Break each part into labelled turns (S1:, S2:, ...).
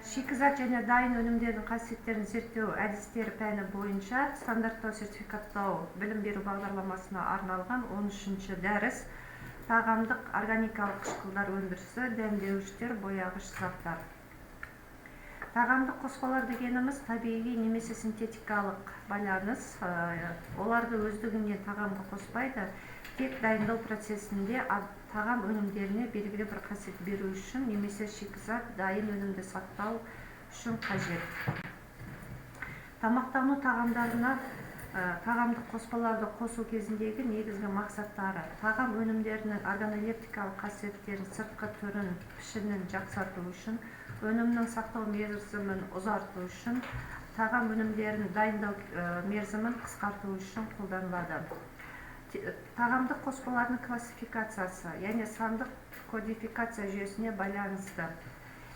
S1: Шикізат және дайын өнімдердің қасиеттерін зерттеу әдістері пәні бойынша стандарттау сертификаттау білім беру бағдарламасына арналған 13-ші дәріс тағамдық органикалық қышқылдар өндірісі, дәмдеуіштер, бояғыш заттар. Тағамдық қоспалар дегеніміз табиғи немесе синтетикалық байланыс. Оларды өздігінен тағамға қоспайды, тек дайындау процесінде тағам өнімдеріне белгілі бір қасиет беру үшін немесе шикізат дайын өнімді сақтау үшін қажет. Тамақтану тағамдарына тағамдық қоспаларды қосу кезіндегі негізгі мақсаттары: тағам өнімдерінің органолептикалық қасиеттерін, сыртқы түрін, пішінін жақсарту үшін, өнімнің сақтау мерзімін ұзарту үшін, тағам өнімдерін дайындау мерзімін қысқарту үшін қолданылады. Тағамдық қоспалардың классификациясы, яғни сандық кодификация жүйесіне байланысты.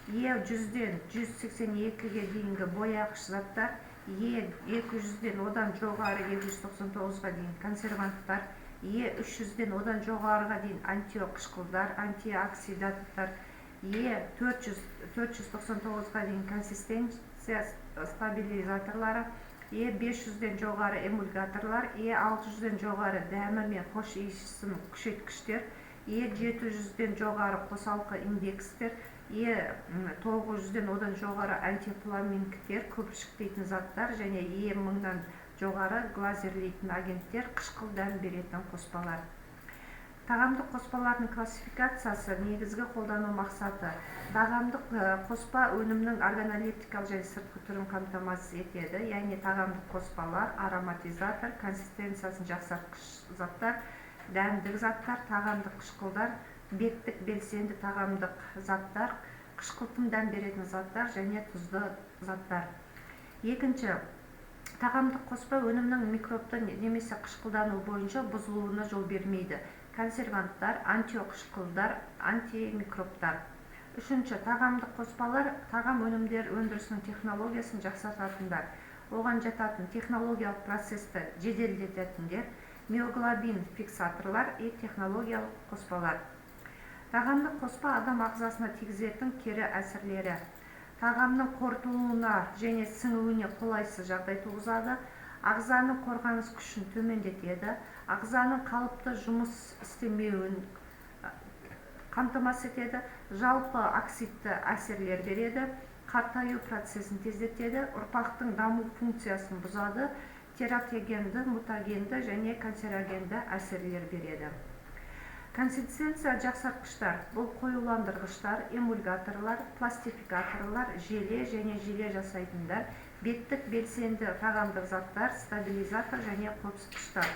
S1: Е100-ден 182-ге дейінгі бояғыш заттар, Е200-ден одан жоғары 299-ға дейін консерванттар, Е300-ден одан жоғарыға дейін антиоқышқылдар, антиоксиданттар, Е499-ға дейін консистенция стабилизаторлары, Е500-ден жоғары эмульгаторлар, Е600-ден жоғары дәмі мен хош иісін күшейткіштер, Е700-ден жоғары қосалқы индекстер, Е900-ден одан жоғары антифламингтер, көпіршіктейтін заттар және Е1000-дан жоғары глазерлейтін агенттер, қышқыл дәм беретін қоспалар. Тағамдық қоспалардың классификациясы, негізгі қолдану мақсаты: тағамдық қоспа өнімнің органолептикалық және сыртқы түрін қамтамасыз етеді, яғни тағамдық қоспалар ароматизатор, консистенциясын жақсартқыш заттар, дәмдік заттар, тағамдық қышқылдар, беттік белсенді тағамдық заттар, қышқылтым дәм беретін заттар және тұзды заттар. Екінші, тағамдық қоспа өнімнің микробты немесе қышқылдану бойынша бұзылуына жол бермейді. Консерванттар, антиоқышқылдар, антимикробтар. Үшінші, тағамдық қоспалар тағам өнімдер өндірісінің технологиясын жақсартатындар. Оған жататын технологиялық процесті жеделдететіндер, миоглобин фиксаторлар и технологиялық қоспалар. Тағамдық қоспа адам ағзасына тигізетін кері әсерлері: тағамның қорытылуына және сіңуіне қолайсыз жағдай туғызады, ағзаның қорғаныс күшін төмендетеді, ағзаның қалыпты жұмыс істемеуін қамтамасыз етеді, жалпы оксидті әсерлер береді, қартаю процесін тездетеді, ұрпақтың даму функциясын бұзады, тератогенді, мутагенді және канцерогенді әсерлер береді. Консистенция жақсартқыштар: бұл қоюландырғыштар, эмульгаторлар, пластификаторлар, желе және желе жасайтындар, беттік белсенді тағамдық заттар, стабилизатор және қопсытқыштар.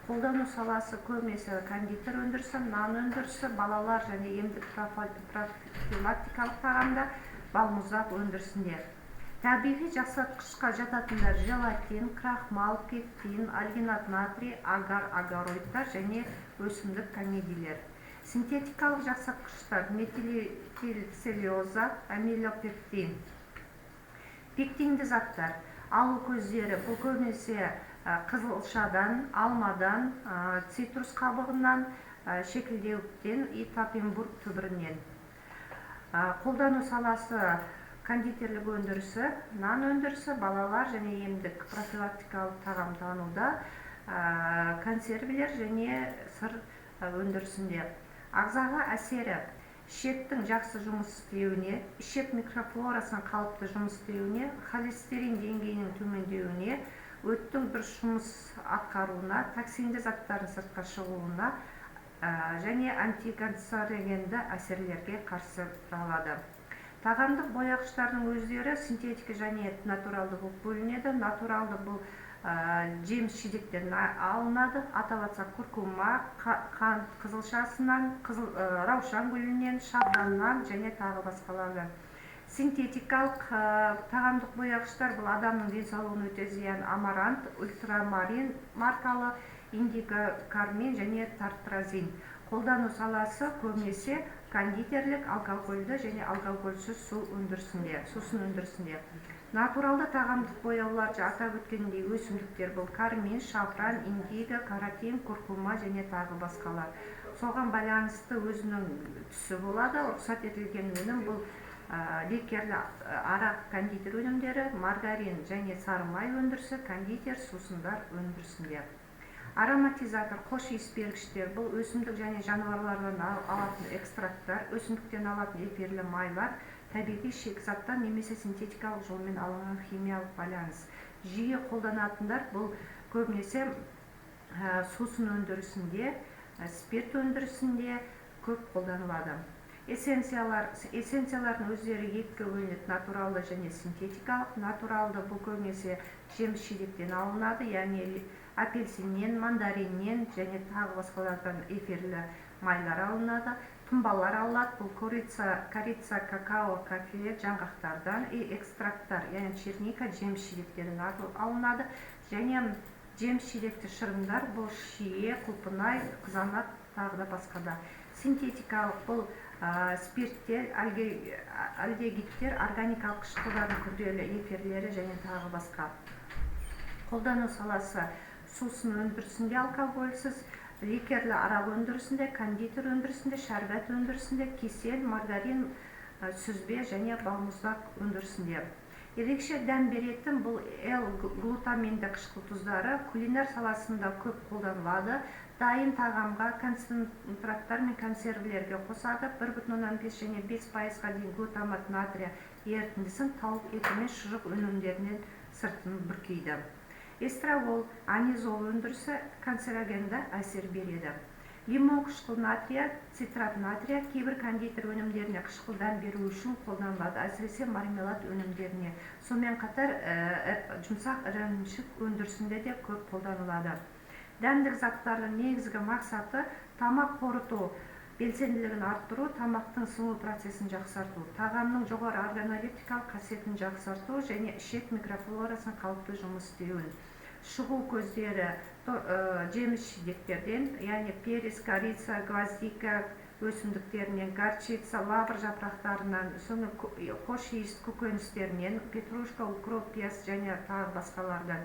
S1: Қолдану саласы көбінесе кондитер өндірісі, нан өндірісі, балалар және емдік профилактикалық тағамда, балмұздақ өндірісінде. Табиғи жақсартқышқа жататындар: желатин, крахмал, пектин, альгинат натрий, агар, агароидтар және өсімдік комедилер. Синтетикалық жақсартқыштар: метилцеллюлоза, амилопектин. Пектинді заттар: алу көздері, бұл көбінесе қызылшадан, алмадан, цитрус қабығынан, шекілдеуіктен и тапенбург түбірінен. Қолдану саласы кондитерлік өндірісі, нан өндірісі, балалар және емдік профилактикалық тағамдануда, консервілер және сыр өндірісінде. Ағзаға әсері: ішектің жақсы жұмыс істеуіне, ішек микрофлорасының қалыпты жұмыс істеуіне, холестерин деңгейінің төмендеуіне, өттің дұрыс жұмыс атқаруына, токсинді заттардың сыртқа шығуына және антиканцерогенді әсерлерге қарсы тұралады. Тағамдық бояғыштардың өздері синтетика және натуралды болып бөлінеді. Натуралды бұл жеміс жидектен алынады, атап айтсақ куркума, қант қызылшасынан, раушан гүлінен, шабданнан және тағы басқалардан. Синтетикалық тағамдық бояғыштар бұл адамның денсаулығына өте зиян: амарант, ультрамарин маркалы, индиго кармин және тартразин. Қолдану саласы көбінесе кондитерлік, алкогольді және алкогольсіз сусын өндірісінде. Натуралды тағамдық бояулар атап өткеніндей өсімдіктер бұл: кармин, шафран, индиго, каротин, куркума және тағы басқалар. Соған байланысты өзінің түсі болады. Рұқсат етілген өнім бұл лекерлі арақ, кондитер өнімдері, маргарин және сары май өндірісі, кондитер, сусындар өндірісінде. Ароматизатор, қош иіс бергіштер, бұл өсімдік және жануарлардан алатын экстракттар, өсімдіктен алатын эфирлі майлар, табиғи шикізаттан немесе синтетикалық жолмен алынған химиялық байланыс. Жиі қолданатындар бұл көбінесе сусын өндірісінде, спирт өндірісінде көп қолданылады. Эссенциялардың өздері екіге бөлінеді: натуралды және синтетикалық. Натуралды бұл көбінесе жеміс-жидектен алынады, яғни апельсиннен, мандариннен және тағы басқалардан эфирлі майлар алынады. Тұнбалар алынады, бұл корица, какао, кофе, жаңғақтардан, экстракттар, яғни черника, жеміс-жидектерден алынады. Және жеміс-жидекті шырындар, бұл шие, құлпынай, қызанақ, тағы да басқада. Синтетикалық бұл спирттер, альдегидтер, органикалық қышқылдардың күрделі эфирлері және тағы басқа. Қолдану саласы: сусын өндірісінде алкогольсіз, лекерлі арақ өндірісінде, кондитер өндірісінде, шәрбат өндірісінде, кесел, маргарин, сүзбе және балмұздақ өндірісінде. Ерекше дәм беретін бұл L-глутаминді қышқыл тұздары кулинар саласында көп қолданылады. Дайын тағамға, концентраттар мен консервілерге қосады. 1,5 және 5%-ға дейін глутамат натрия ерітіндісін тауық еті мен шұжық өнімдерінен сыртын бүркейді. Эстрагол, анизол өндірісі канцерогенді әсер береді. Лимон қышқыл натрия, цитрат натрия кейбір кондитер өнімдеріне қышқыл дәм беру үшін қолданылады, әсіресе мармелад өнімдеріне. Сонымен қатар жұмсақ ірімшік өндірісінде де көп қолданылады. Дәмдік заттардың негізгі мақсаты тамақ қорыту белсенділігін арттыру, тамақтың сіңу процесін жақсарту, тағамның жоғары органолептикалық қасиетін жақсарту және ішек микрофлорасын қалыпты жұмыс істеуін. Шығу көздері жеміс-жидектерден, яғни перец, корица, гвоздика өсімдіктерінен, горчица, лавр жапырақтарынан, қош иіс көкөністерінен, петрушка, укроп, пияз және тағы басқалардан.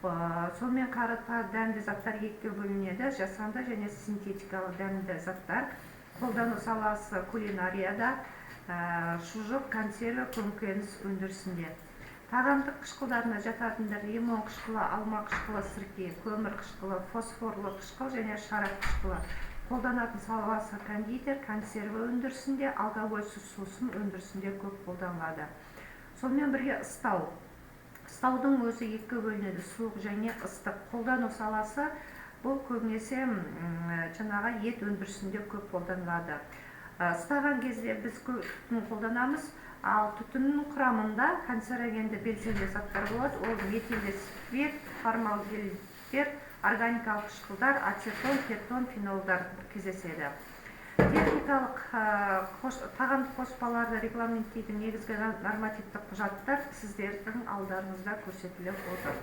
S1: Сонымен қарата дәмді заттар екіге бөлінеді: жасанды және синтетикалық дәмді заттар. Қолдану саласы: кулинарияда, шұжық, консерві, көкөніс өндірісінде. Тағамдық қышқылдарына жататындар: лимон қышқылы, алма қышқылы, сірке, көмір қышқылы, фосфорлы қышқыл және шарап қышқылы. Қолданатын саласы: кондитер, консерві өндірісінде, алкогольсіз сусын өндірісінде көп қолданылады. Сонымен бірге ыстау. Ыстаудың өзі екіге бөлінеді: суық және ыстық. Қолдану саласы: бұл көбінесе жаңағы ет өндірісінде көп қолданылады. Ыстаған кезде біз түтін қолданамыз, ал түтіннің құрамында канцерогенді белсенді заттар болады. Ол метилді спирт, формальдегидтер, органикалық қышқылдар, ацетон, кетон, фенолдар кездеседі. Техникалық тағамдық қоспаларды регламенттейтін негізгі нормативтік құжаттар сіздердің алдарыңызда көрсетіліп отыр.